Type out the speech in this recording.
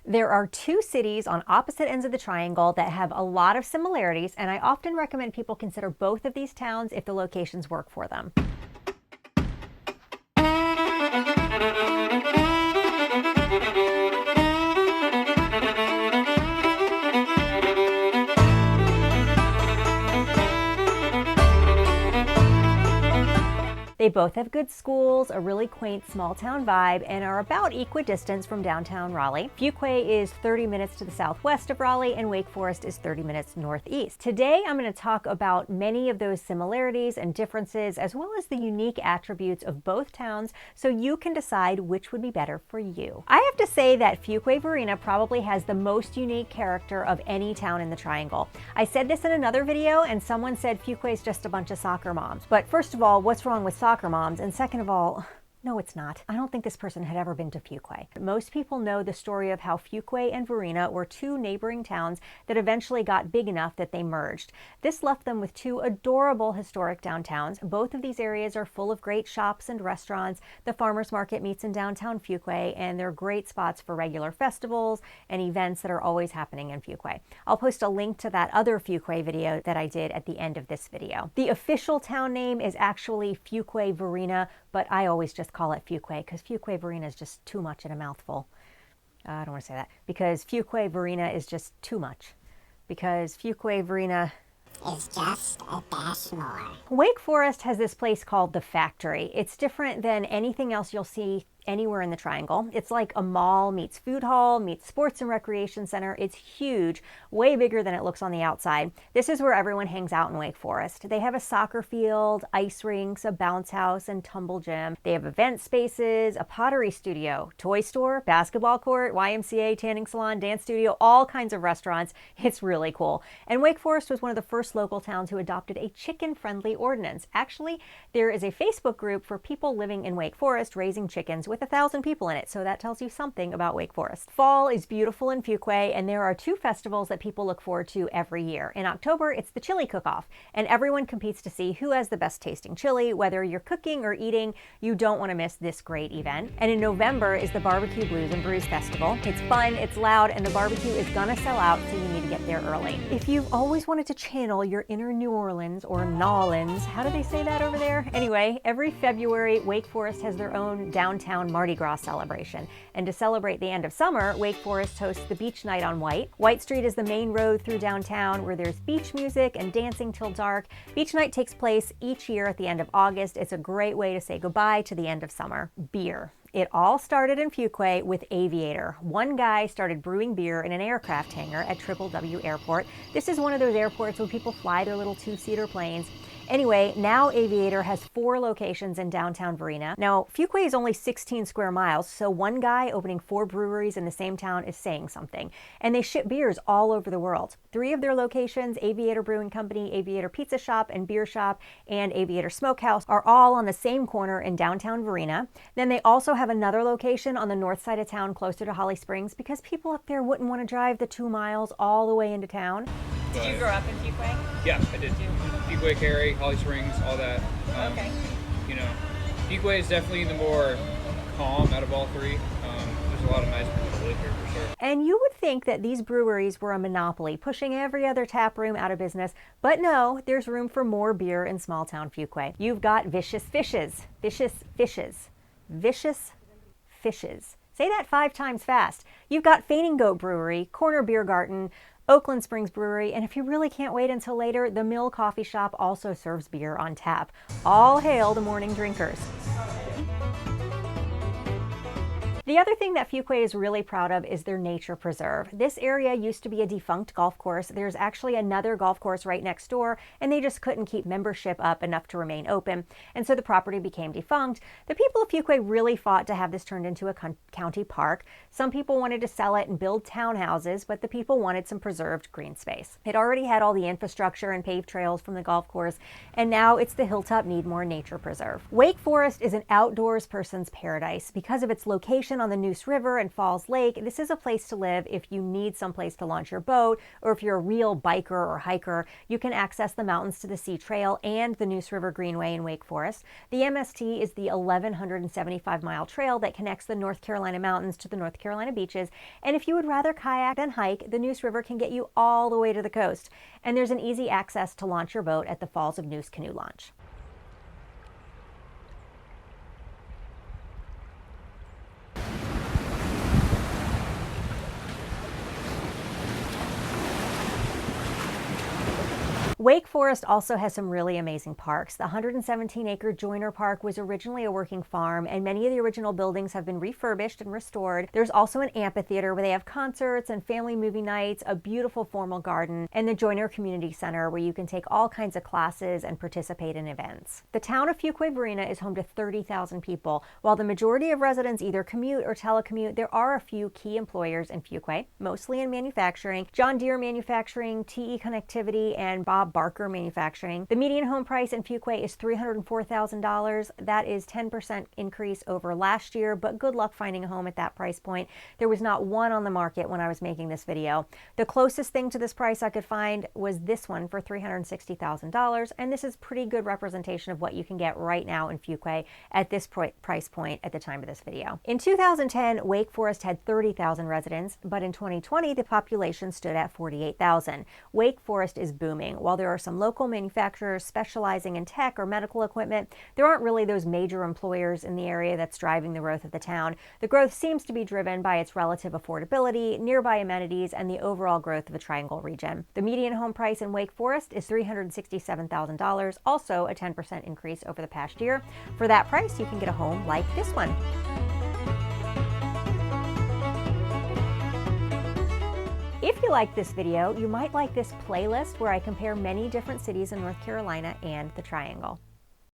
There are two cities on opposite ends of the triangle that have a lot of similarities, and I often recommend people consider both of these towns if the locations work for them. They both have good schools, a really quaint small town vibe, and are about equidistant from downtown Raleigh. Fuquay is 30 minutes to the southwest of Raleigh, and Wake Forest is 30 minutes northeast. Today, I'm going to talk about many of those similarities and differences, as well as the unique attributes of both towns, so you can decide which would be better for you. I have to say that Fuquay-Varina probably has the most unique character of any town in the Triangle. I said this in another video, and someone said Fuquay is just a bunch of soccer moms. But first of all, what's wrong with soccer moms? And second of all, no, it's not. I don't think this person had ever been to Fuquay. Most people know the story of how Fuquay and Varina were two neighboring towns that eventually got big enough that they merged. This left them with two adorable historic downtowns. Both of these areas are full of great shops and restaurants. The farmers market meets in downtown Fuquay, and they're great spots for regular festivals and events that are always happening in Fuquay. I'll post a link to that other Fuquay video that I did at the end of this video. The official town name is actually Fuquay-Varina, but I always just call it Fuquay because Fuquay-Varina is just too much in a mouthful. I don't want to say that because Fuquay-Varina is just too much. Because Fuquay-Varina is just a dash more. Wake Forest has this place called the Factory. It's different than anything else you'll see anywhere in the Triangle. It's like a mall meets food hall meets sports and recreation center. It's huge, way bigger than it looks on the outside. This is where everyone hangs out in Wake Forest. They have a soccer field, ice rinks, a bounce house, and tumble gym. They have event spaces, a pottery studio, toy store, basketball court, YMCA, tanning salon, dance studio, all kinds of restaurants. It's really cool. And Wake Forest was one of the first local towns who adopted a chicken-friendly ordinance. Actually, there is a Facebook group for people living in Wake Forest raising chickens with 1,000 people in it, so that tells you something about Wake Forest. Fall is beautiful in Fuquay, and there are two festivals that people look forward to every year. In October, it's the chili cook-off, and everyone competes to see who has the best tasting chili. Whether you're cooking or eating, you don't want to miss this great event. And in November is the Barbecue Blues and Brews Festival. It's fun, it's loud, and the barbecue is gonna sell out, so you need to get there early. If you've always wanted to channel your inner New Orleans or Nolans, how do they say that over there? Anyway, every February, Wake Forest has their own downtown Mardi Gras celebration. And to celebrate the end of summer, Wake Forest hosts the Beach Night on White. White Street is the main road through downtown where there's beach music and dancing till dark. Beach Night takes place each year at the end of August. It's a great way to say goodbye to the end of summer. Beer. It all started in Fuquay with Aviator. One guy started brewing beer in an aircraft hangar at Triple W Airport. This is one of those airports where people fly their little two-seater planes. Anyway, now Aviator has 4 locations in downtown Varina. Now, Fuquay is only 16 square miles, so one guy opening 4 breweries in the same town is saying something. And they ship beers all over the world. 3 of their locations, Aviator Brewing Company, Aviator Pizza Shop and Beer Shop, and Aviator Smokehouse, are all on the same corner in downtown Varina. Then they also have another location on the north side of town closer to Holly Springs because people up there wouldn't want to drive the 2 miles all the way into town. Did you grow up in Fuquay? Yeah, I did. Fuquay, Cary, Holly Springs, all that. Okay. You know, Fuquay is definitely the more calm out of all 3. There's a lot of nice people that live here for sure. And you would think that these breweries were a monopoly, pushing every other tap room out of business, but no, there's room for more beer in small town Fuquay. You've got Vicious Fishes, Vicious Fishes, Vicious Fishes. Say that 5 times fast. You've got Fainting Goat Brewery, Corner Beer Garden, Oakland Springs Brewery, and if you really can't wait until later, the Mill Coffee Shop also serves beer on tap. All hail the morning drinkers. The other thing that Fuquay is really proud of is their nature preserve. This area used to be a defunct golf course. There's actually another golf course right next door, and they just couldn't keep membership up enough to remain open, and so the property became defunct. The people of Fuquay really fought to have this turned into a county park. Some people wanted to sell it and build townhouses, but the people wanted some preserved green space. It already had all the infrastructure and paved trails from the golf course, and now it's the Hilltop Needmore Nature Preserve. Wake Forest is an outdoors person's paradise because of its location location on the Neuse River and Falls Lake, this is a place to live if you need someplace to launch your boat, or if you're a real biker or hiker. You can access the mountains to the Sea Trail and the Neuse River Greenway in Wake Forest. The MST is the 1,175-mile trail that connects the North Carolina mountains to the North Carolina beaches. And if you would rather kayak than hike, the Neuse River can get you all the way to the coast. And there's an easy access to launch your boat at the Falls of Neuse Canoe Launch. Wake Forest also has some really amazing parks. The 117-acre Joyner Park was originally a working farm, and many of the original buildings have been refurbished and restored. There's also an amphitheater where they have concerts and family movie nights, a beautiful formal garden, and the Joyner Community Center where you can take all kinds of classes and participate in events. The town of Fuquay-Varina is home to 30,000 people. While the majority of residents either commute or telecommute, there are a few key employers in Fuquay, mostly in manufacturing: John Deere Manufacturing, TE Connectivity, and Bob Barker Manufacturing. The median home price in Fuquay is $304,000. That is 10% increase over last year, but good luck finding a home at that price point. There was not one on the market when I was making this video. The closest thing to this price I could find was this one for $360,000, and this is pretty good representation of what you can get right now in Fuquay at this price point at the time of this video. In 2010, Wake Forest had 30,000 residents, but in 2020, the population stood at 48,000. Wake Forest is booming. While there are some local manufacturers specializing in tech or medical equipment, there aren't really those major employers in the area that's driving the growth of the town. The growth seems to be driven by its relative affordability, nearby amenities, and the overall growth of the Triangle region. The median home price in Wake Forest is $367,000, also a 10% increase over the past year. For that price, you can get a home like this one. If you like this video, you might like this playlist where I compare many different cities in North Carolina and the Triangle.